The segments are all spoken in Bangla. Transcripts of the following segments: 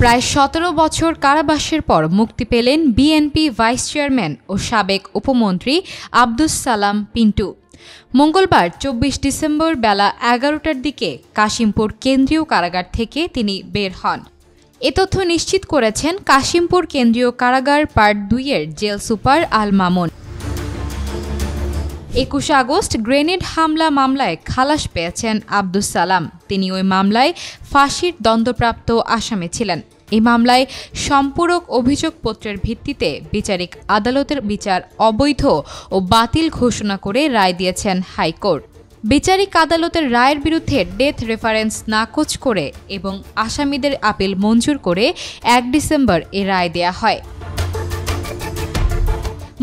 প্রায় ১৭ বছর কারাবাসের পর মুক্তি পেলেন বিএনপি ভাইস চেয়ারম্যান ও সাবেক উপমন্ত্রী আব্দুস সালাম পিন্টু। মঙ্গলবার ২৪ ডিসেম্বর বেলা ১১টার দিকে কাশিমপুর কেন্দ্রীয় কারাগার থেকে তিনি বের হন। এ তথ্য নিশ্চিত করেছেন কাশিমপুর কেন্দ্রীয় কারাগার part ২-এর jail super Al Mamun. ২১ August grenade হামলা মামলায় খালাস পেয়েছেন আব্দুস সালাম। তিনি ওই মামলায় ফাঁসির দণ্ডপ্রাপ্ত আসামি ছিলেন। এই মামলায় সম্পূরক অভিযোগপত্রের ভিত্তিতে বিচারিক আদালতের বিচার অবৈধ ও বাতিল ঘোষণা করে রায় দিয়েছেন হাইকোর্ট। বিচারিক আদালতের রায়ের বিরুদ্ধে ডেথ রেফারেন্স নাকচ করে এবং আসামিদের আপিল মঞ্জুর করে ১ ডিসেম্বর এ রায় দেয়া হয়।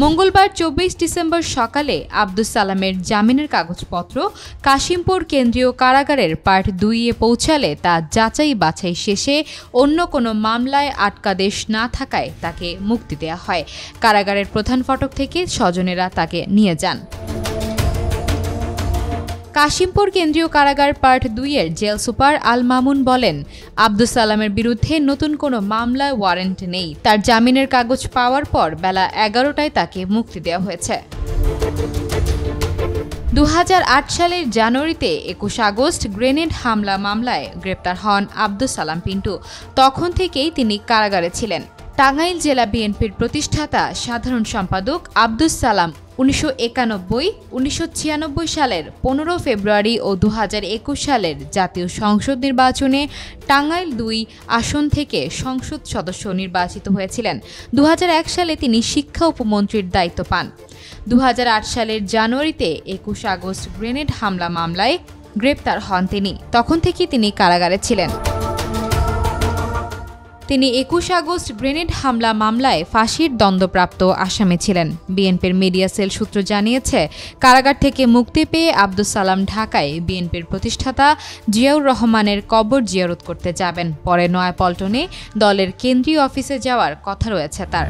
মঙ্গলবার ২৪ ডিসেম্বর সকালে আব্দুস সালামের জামিনের কাগজপত্র কাশিমপুর কেন্দ্রীয় কারাগারের পার্ট ২-এ পৌঁছালে তা যাচাই বাছাই শেষে অন্য কোনো মামলায় আটকাদেশ না থাকায় তাকে মুক্তি দেওয়া হয়। কারাগারের প্রধান ফটক থেকে স্বজনেরা তাকে নিয়ে যান। কাশিমপুর কেন্দ্রীয় কারাগার part ২-এর jail super Al Mamun বলেন, আব্দুস সালামের বিরুদ্ধে নতুন কোনো মামলায় ওয়ারেন্ট নেই। তার জামিনের কাগজ পাওয়ার পর বেলা ১১টায় তাকে মুক্তি দেওয়া হয়েছে। ২০০৮ সালের জানুয়ারিতে ২১ আগস্ট গ্রেনেড হামলা মামলায় গ্রেপ্তার হন আব্দুস সালাম পিন্টু। তখন থেকেই তিনি কারাগারে ছিলেন। টাঙ্গাইল জেলা বিএনপির প্রতিষ্ঠাতা সাধারণ সম্পাদক আব্দুস সালাম ১৯৯১, ১৯৯৬ সালের ১৫ ফেব্রুয়ারি ও ২০২১ সালের জাতীয় সংসদ নির্বাচনে টাঙ্গাইল ২ আসন থেকে সংসদ সদস্য নির্বাচিত হয়েছিলেন। ২০০১ সালে তিনি শিক্ষা উপমন্ত্রীর দায়িত্ব পান। ২০০৮ সালের জানুয়ারিতে ২১ আগস্ট গ্রেনেড হামলা মামলায় গ্রেপ্তার হন তিনি। তখন থেকেই তিনি কারাগারে ছিলেন। তিনি ২১ আগস্ট গ্রেনেড হামলা মামলায় ফাঁসির দণ্ডপ্রাপ্ত আসামি ছিলেন। বিএনপির মিডিয়া সেল সূত্র জানিয়েছে, কারাগার থেকে মুক্তি পেয়ে আব্দুস সালাম ঢাকায় বিএনপির প্রতিষ্ঠাতা জিয়াউর রহমানের কবর জিয়ারত করতে যাবেন। পরে নয়াপল্টনে দলের কেন্দ্রীয় অফিসে যাওয়ার কথা রয়েছে তার।